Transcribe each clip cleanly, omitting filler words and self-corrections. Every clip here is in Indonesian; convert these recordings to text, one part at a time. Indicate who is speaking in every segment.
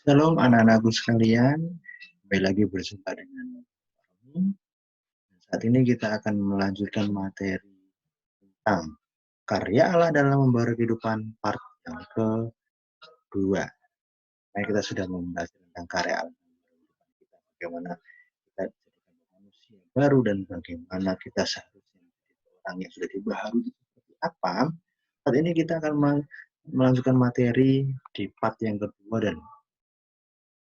Speaker 1: Shalom anak-anakku sekalian, kembali lagi berjumpa dengan kami. Saat ini kita akan melanjutkan materi tentang karya Allah dalam membawa kehidupan part yang kedua. Nah, kita sudah membahas tentang karya Allah dalam kehidupan kita, bagaimana kita dijadikan manusia baru dan bagaimana kita seharusnya menjadi orang yang sudah dibaharui seperti apa. Saat ini kita akan melanjutkan materi di part yang kedua dan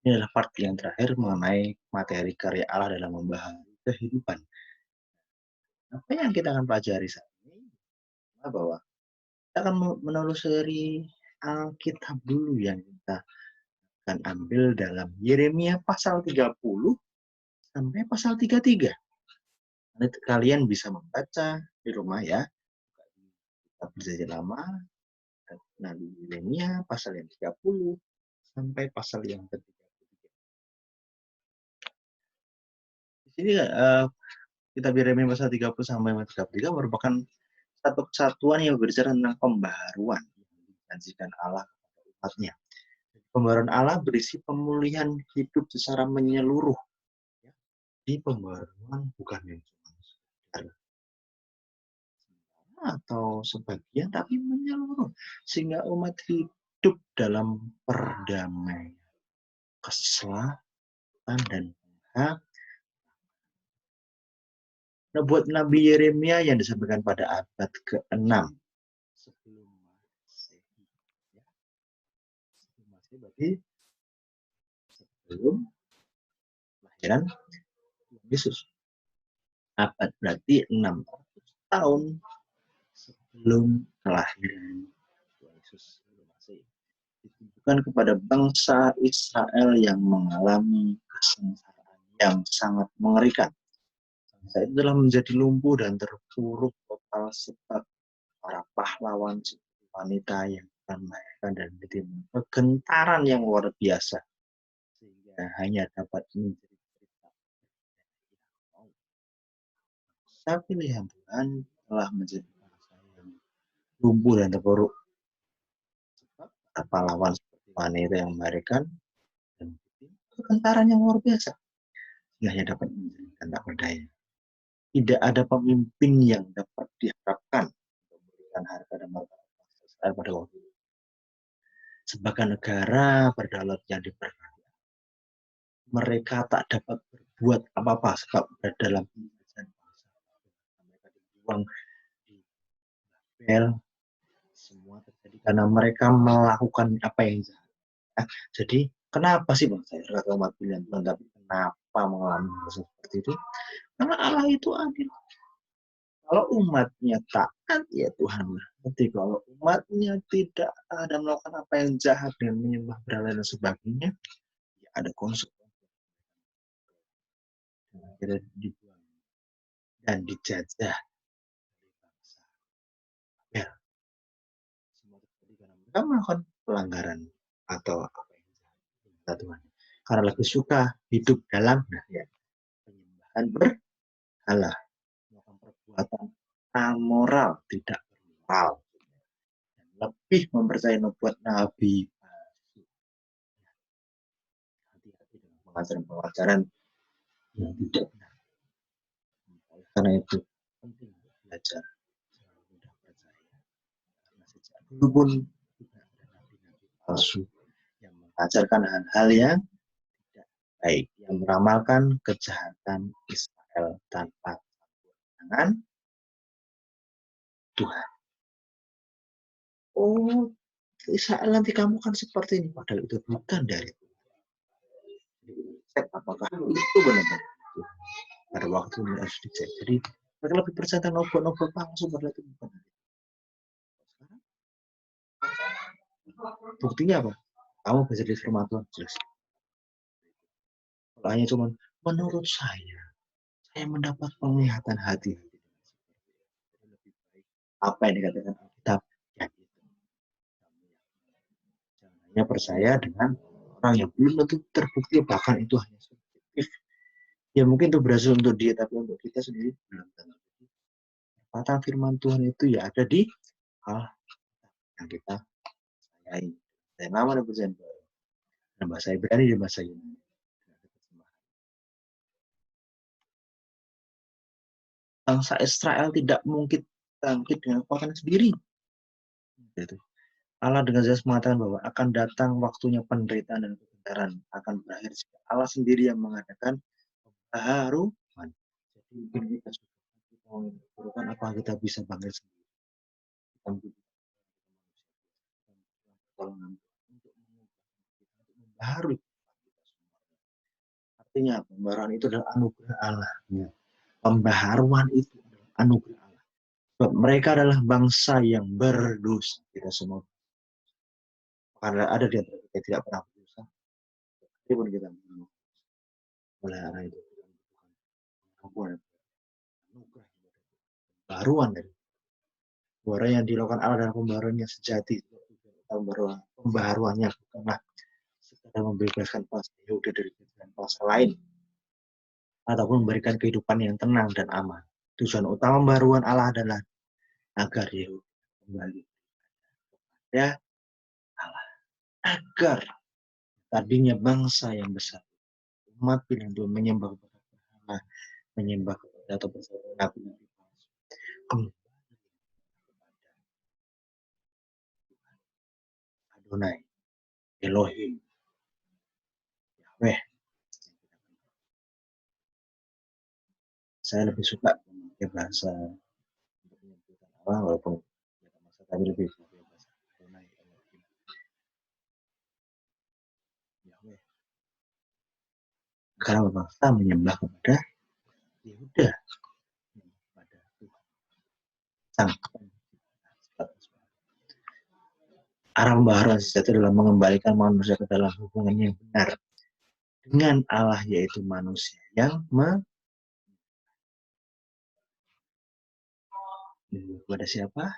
Speaker 1: ini adalah part yang terakhir mengenai materi karya Allah dalam membaharui kehidupan. Apa yang kita akan pelajari saat ini? Bahwa kita akan menelusuri Alkitab dulu yang kita akan ambil dalam Yeremia pasal 30 sampai pasal 33. Nanti kalian bisa membaca di rumah ya. Kita Perjanjian Lama, Nabi Yeremia pasal yang 30 sampai pasal yang ke-33. Di sini kitab Yeremia pasal 30 sampai 33 merupakan satu kesatuan yang berbicara tentang pembaharuan yang dijanjikan Allah kepada umatnya. Pembaharuan Allah berisi pemulihan hidup secara menyeluruh. Di pembaharuan bukan yang cuma sekedar atau sebagian, tapi menyeluruh. Sehingga umat hidup dalam perdamaian, keselamatan, dan Nah, buat Nabi Yeremia yang disampaikan pada abad ke-6 sebelum Masehi. Sebelum Masehi berarti sebelum kelahiran Yesus. Abad berarti 600 tahun sebelum kelahiran Yesus. Ditujukan kepada bangsa Israel yang mengalami kesengsaraan yang sangat mengerikan. Bangsa itu telah menjadi lumpuh dan terpuruk total sebab para pahlawan seperti wanita yang melahirkan dan menimbulkan kegentaran yang luar biasa sehingga hanya dapat menjadi cerita. Bangsa pilihan Tuhan telah menjadi bangsa yang lumpuh dan terpuruk sebab para pahlawan seperti wanita yang melahirkan dan kegentaran yang luar biasa sehingga hanya dapat menjadikan tak berdaya. Tidak ada pemimpin yang dapat diharapkan untuk memberikan harga dan martabat bangsa Israel pada waktu itu. Sebagai negara berdaulat yang diberkati, mereka tak dapat berbuat apa-apa sebab berada dalam penjajahan bangsa. Mereka dibuang di Babel. Semua terjadi karena mereka melakukan apa yang jahat. Jadi kenapa sih bangsa Israel umat pilihan Tuhan, tapi kenapa mengalami hal seperti itu? Karena Allah itu adil. Kalau umatnya taat, ya Tuhan berarti. Kalau umatnya tidak ada melakukan apa yang jahat dan menyembah berhala dan sebagainya, ya ada konsekuensi. Kita dibuang dan dijajah oleh bangsa. Ya, semua terjadi karena mereka melakukan pelanggaran atau apa yang jahat. Tuhan. Karena lebih suka hidup dalam penyembahan berhala, melakukan perbuatan amoral, tidak bermoral. Lebih mempercayai nubuat nabi palsu. Hati-hati dengan pengajaran-pengajaran yang tidak benar. Karena itu penting belajar jangan mudah percaya. Karena sejak dulu pun tidak ada nabi-nabi palsu yang mengajarkan hal-hal yang tidak baik, yang meramalkan kejahatan Israel tanpa tangan Tuhan. Oh, Israel nanti kamu kan seperti ini, padahal itu bukan dari Tuhan. Cek apakah itu benar-benar pada waktu ini harus dicek. Jadi mereka lebih percaya tentang novel-novel palsu padahal itu bukan. Buktinya apa? Kamu baca di firman Tuhan jelas. Kalau hanya cuma menurut saya mendapat penglihatan hati. Lebih baik apa yang dikatakan Alkitab ya itu. Jangan hanya percaya dengan orang yang belum tentu terbukti, bahkan itu hanya subjektif. Ya mungkin itu berhasil untuk dia, tapi untuk kita sendiri belum tentu. Perkataan firman Tuhan itu ya ada di hal yang kita sayai. Dan lama dan percaya baru. dan bahasa Ibrani dan bahasa Yunani. Bangsa Israel tidak mungkin bangkit dengan kekuatan sendiri. Gitu. Allah dengan jelas mengatakan bahwa akan datang waktunya penderitaan dan kebenaran akan berakhir jika Allah sendiri yang mengadakan pembaharuan. Jadi mungkin kita sudah memperlukan apa kita bisa bangkit sendiri. Untuk membaharui. Artinya pembaharuan itu adalah anugerah Allah. Pembaharuan itu adalah anugerah Allah. Sebab mereka adalah bangsa yang berdosa. Kita semua. Karena ada di antara kita tidak pernah berdosa. Meskipun kita oleh arah itu anugerah pembaharuan dari pembaharuan yang dilakukan Allah adalah pembaharuan yang sejati. Pembaharuannya bukanlah sekadar membebaskan bangsa Yehuda dari bangsa lain ataupun memberikan kehidupan yang tenang dan aman. Tujuan utama pembaharuan Allah adalah agar Yehuda kembali kepada Allah. Agar tadinya bangsa yang besar, umat pilihan Tuhan menyembah kepada Allah, menyembah kepada atau bersama nabi-nabi palsu, kembali Adonai, Elohim, Yahweh. Saya lebih suka memakai bahasa untuk menyebutkan Allah, walaupun masa tadi lebih pakai bahasa Adonai, Elohim, Yahweh. Karena bangsa menyembah kepada Yehuda, kepada Tuhan. Sang arah pembaharuan sejati adalah mengembalikan manusia ke dalam hubungan yang benar dengan Allah, yaitu manusia yang kepada siapa?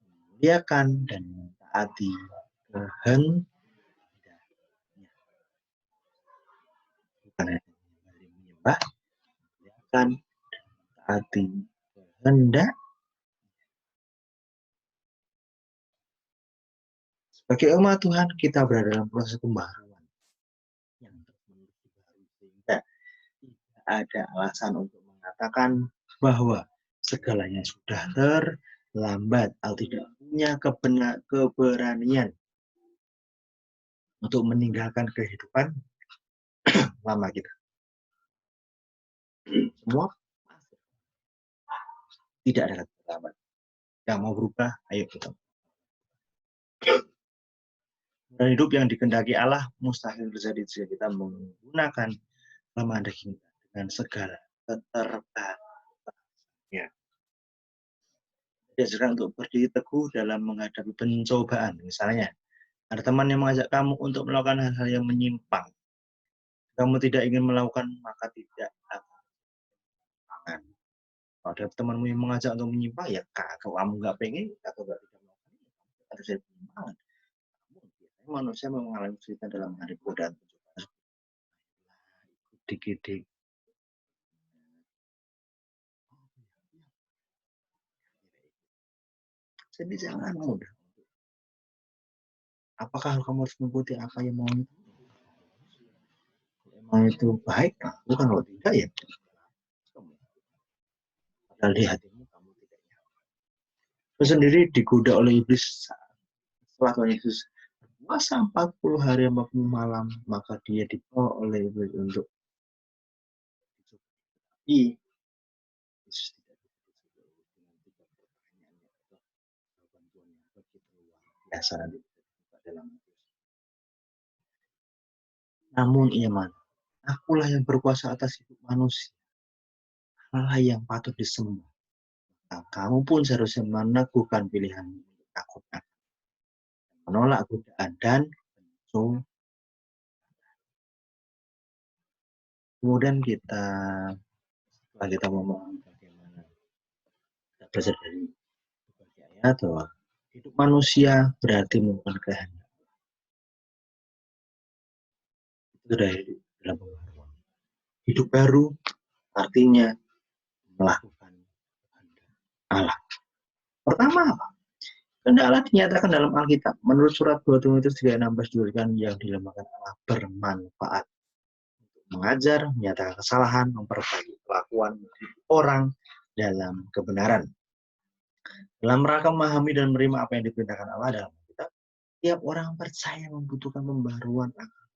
Speaker 1: Memuliakan dan mentaati kehendaknya. Bukan hanya menyembah, memuliakan dan mentaati kehendak. Sebagai umat Tuhan, kita berada dalam proses pembaharuan yang terus-menerus dibaharui, sehingga tidak ada alasan untuk mengatakan bahwa segalanya sudah terlambat atau tidak punya keberanian untuk meninggalkan kehidupan lama kita. Semua tidak ada kata terlambat. Yang mau berubah, ayo kita. Dan hidup yang dikehendaki Allah mustahil terjadi jika kita menggunakan lemah daging dengan segala keterbatasannya. Diajarkan untuk berdiri teguh dalam menghadapi pencobaan. Misalnya, ada teman yang mengajak kamu untuk melakukan hal-hal yang menyimpang. Kamu tidak ingin melakukan, maka tidak akan. Kalau ada temanmu yang mengajak untuk menyimpang, ya kalau kamu nggak pengen, atau nggak tidak melakukan, harus jadi penyimpangan. Manusia mengalami kesulitan dalam menghadapi godaan pencobaan. Dik-dik. Jadi jangan mudah. Apakah kamu harus mengikuti apa yang mau itu? Emang itu baik, bukan kalau tidak ya. Padahal di hatimu kamu tidak nyaman. Itu sendiri digoda oleh iblis setelah Tuhan Yesus puasa 40 hari 40 malam, maka dia dibawa oleh iblis untuk Yesus tidak biasa nanti dalam. Namun iman, akulah yang berkuasa atas hidup manusia, Allah yang patut disembah. Nah, kamu pun seharusnya meneguhkan pilihan takut, menolak godaan dan pencobaan. Kemudian setelah kita ngomong bagaimana kita belajar dari ayat bahwa hidup manusia berarti merupakan kehendak. Itu sudah hidup dalam pembaharuan. Hidup baru artinya melakukan kehendak Allah. Pertama Pertama apa? Kehendak Allah dinyatakan dalam Alkitab. Menurut surat 2 Timotius 3:16 dituliskan yang dilembagakan Allah bermanfaat untuk mengajar, menyatakan kesalahan, memperbaiki kelakuan orang dalam kebenaran. Dalam rangka memahami dan menerima apa yang diperintahkan Allah dalam Alkitab, tiap orang percaya membutuhkan pembaharuan akal.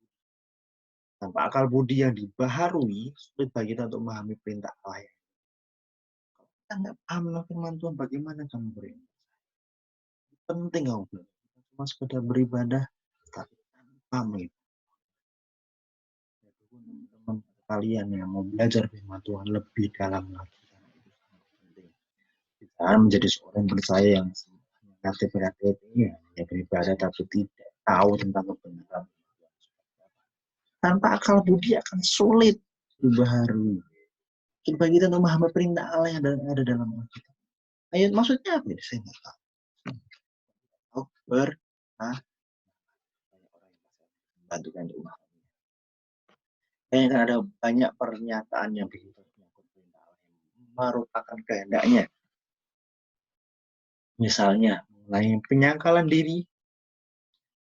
Speaker 1: Tanpa akal budi yang dibaharui, sulit bagi kita untuk memahami perintah Allah. Kalau kita nggak paham tentang firman Tuhan, bagaimana kamu beriman? Penting kamu belajar. Cuma sekedar beribadah, tapi tanpa mengikuti. Teman-teman kalian yang mau belajar firman Tuhan lebih dalam lagi, karena itu sangat penting. Kita menjadi seorang yang percaya yang kreatif ini ya beribadah tapi tidak tahu tentang kebenaran. Tanpa akal budi akan sulit dibaharui. Coba kita untuk memahami perintah Allah yang ada dalam Alkitab. Ayat maksudnya apa ini? Saya nggak tahu. Banyak orang yang membantukan untuk memahami. Kayaknya ada banyak pernyataan yang begitu menyangkut perintah Allah yang merupakan kehendaknya. Misalnya mengenai penyangkalan diri,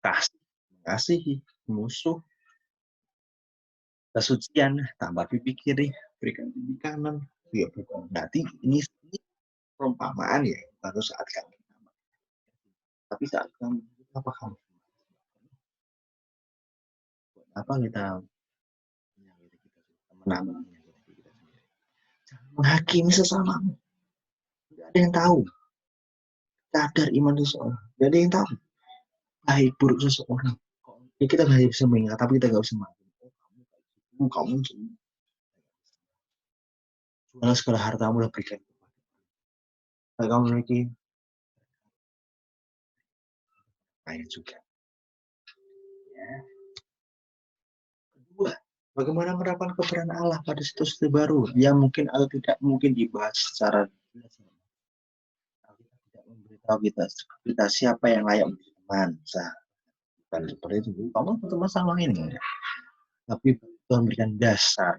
Speaker 1: kasih, mengasihi, musuh, kesucian, tambah pipi kiri, berikan pipi kanan. Ya, bukan berarti ini perumpamaan ya, baru saat kami. Tapi saat kami, apa kamu? Apa kita menangani kita sendiri? Jangan menghakimi sesamamu. Tidak ada yang tahu kadar iman seseorang. Tidak ada yang tahu baik buruk seseorang. Ya kita hanya bisa mengingat, tapi kita nggak bisa mengaku. Oh, kamu jual segala hartamu dan berikan kepada. Kalau kamu memiliki kaya juga. Ya. Kedua, bagaimana menerapkan kebenaran Allah pada situasi baru yang mungkin atau tidak mungkin dibahas secara jelas. Kita tidak memberitahu kita siapa yang layak menjadi teman. Bukan seperti itu. Kamu teman sama ini. Tapi Tuhan berikan dasar.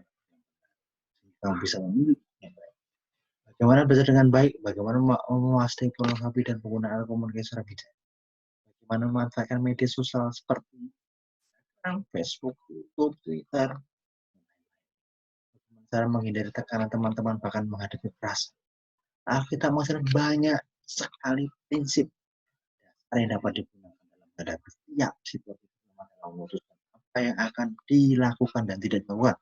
Speaker 1: Kamu bisa memilih. Bagaimana belajar dengan baik, bagaimana menguasai teknologi dan penggunaan komunikasi secara bijak. Bagaimana memanfaatkan media sosial seperti Facebook, YouTube, Twitter. Cara menghindari tekanan teman-teman bahkan menghadapi perasaan. Alkitab mengajarkan banyak sekali prinsip yang dapat digunakan dalam menghadapi setiap situasi dalam memutuskan apa yang akan dilakukan dan tidak dilakukan.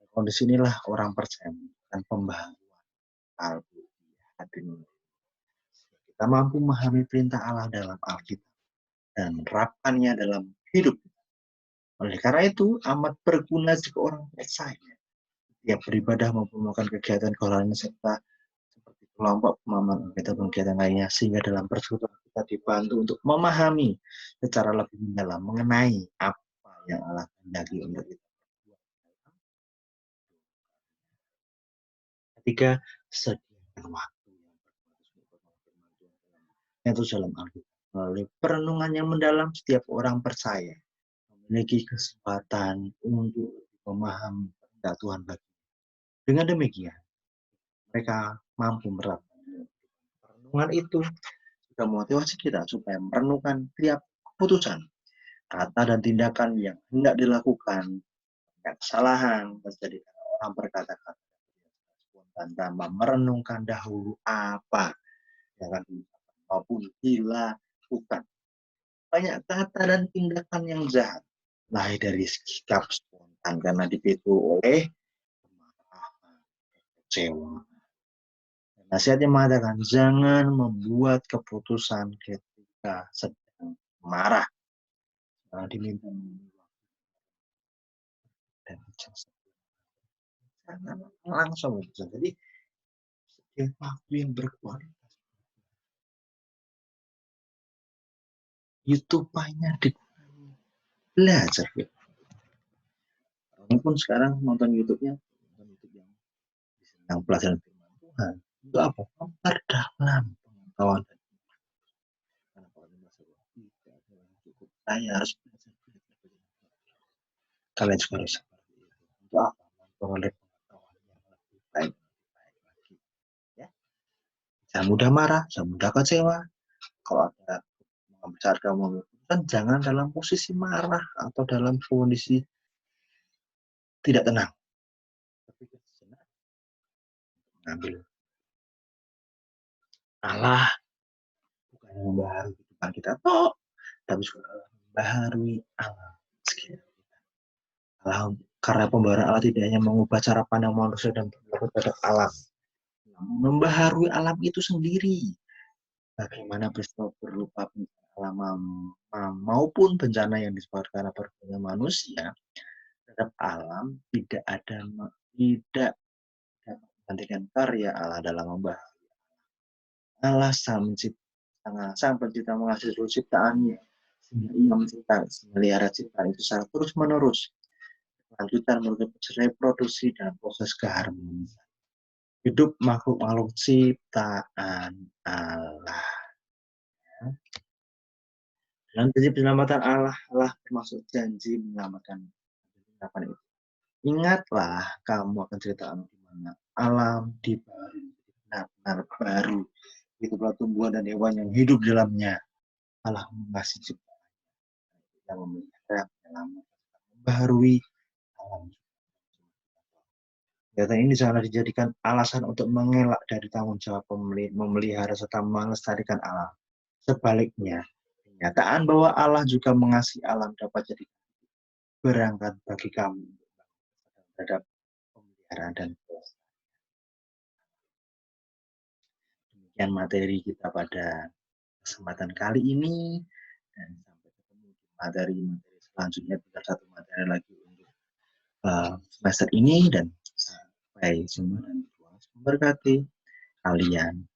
Speaker 1: Kondisi inilah orang percaya dan pembaharuan kalbu hati nurani. Kita mampu memahami perintah Allah dalam Alkitab dan menerapkannya dalam hidup. Oleh karena itu, amat berguna jika orang percaya tiap beribadah maupun melakukan kegiatan kerohanian serta seperti kelompok pemahaman kita kegiatan lainnya, sehingga dalam persekutuan kita dibantu untuk memahami secara lebih mendalam mengenai apa yang Allah kehendaki untuk kita. Ketiga, sediakan waktu yang itu dalam Alkitab. Melalui perenungan yang mendalam, setiap orang percaya memiliki kesempatan untuk memahami perintah Tuhan bagi. Dengan demikian, mereka mampu menerapkan perenungan itu sudah memotivasi kita supaya merenungkan tiap keputusan, kata dan tindakan yang hendak dilakukan. Kesalahan terjadi karena orang berkata-kata spontan tanpa merenungkan dahulu apa yang akan dilakukan maupun dilakukan. Banyak kata dan tindakan yang jahat lahir dari sikap spontan karena dipicu oleh kemarahan, kecewa. Nasihatnya mengatakan jangan membuat keputusan ketika sedang marah. Diminta dan jangan langsung. Jadi setiap waktu yang berkualitas. YouTube banyak di belajar. Walaupun sekarang nonton YouTube-nya, nonton YouTube yang pelajaran firman Tuhan, itu apa? Memperdalam pengetahuan. Karena kalau tidak cukup, saya harus belajar. Kalian juga harus seperti itu. Untuk apa? Memperoleh pengetahuan yang lebih baik lagi. Ya, Jangan mudah marah, jangan mudah kecewa. Kalau ada saat kamu mengambil keputusan, jangan dalam posisi marah atau dalam kondisi tidak tenang. Tapi sejenak mengambil. Allah bukan yang membaharui kehidupan kita toh, tapi juga Allah membaharui alam sekitar kita. Allah, karena pembaharuan Allah tidak hanya mengubah cara pandang manusia dan perilaku terhadap alam, namun membaharui alam itu sendiri. Bagaimana peristiwa berupa bencana alam maupun bencana yang disebabkan karena perbuatan manusia terhadap alam tidak dapat menggantikan karya Allah dalam membaharui. Allah sang pencipta mengasihi seluruh ciptaannya, sehingga ia menciptakan melihara ciptaan itu secara terus menerus, lanjutan melalui reproduksi dan proses keharmonisan hidup makhluk-makhluk ciptaan Allah. Dalam janji penyelamatan Allah, Allah termasuk janji menyelamatkan itu. Ingatlah kamu akan cerita di mana alam dibaharui benar-benar baru. Itulah tumbuhan dan hewan yang hidup di dalamnya. Allah mengasihi ciptaan yang memelihara, menyelamatkan, membaharui alam. Kegiatan ini janganlah dijadikan alasan untuk mengelak dari tanggung jawab memelihara serta melestarikan alam. Sebaliknya, kenyataan bahwa Allah juga mengasihi alam dapat jadi berangkat bagi kamu terhadap pemeliharaan dan pelestarian. Demikian materi kita pada kesempatan kali ini, dan sampai ketemu di materi-materi selanjutnya. Tinggal satu materi lagi untuk semester ini, dan sampai jumpa dan Tuhan memberkati kalian.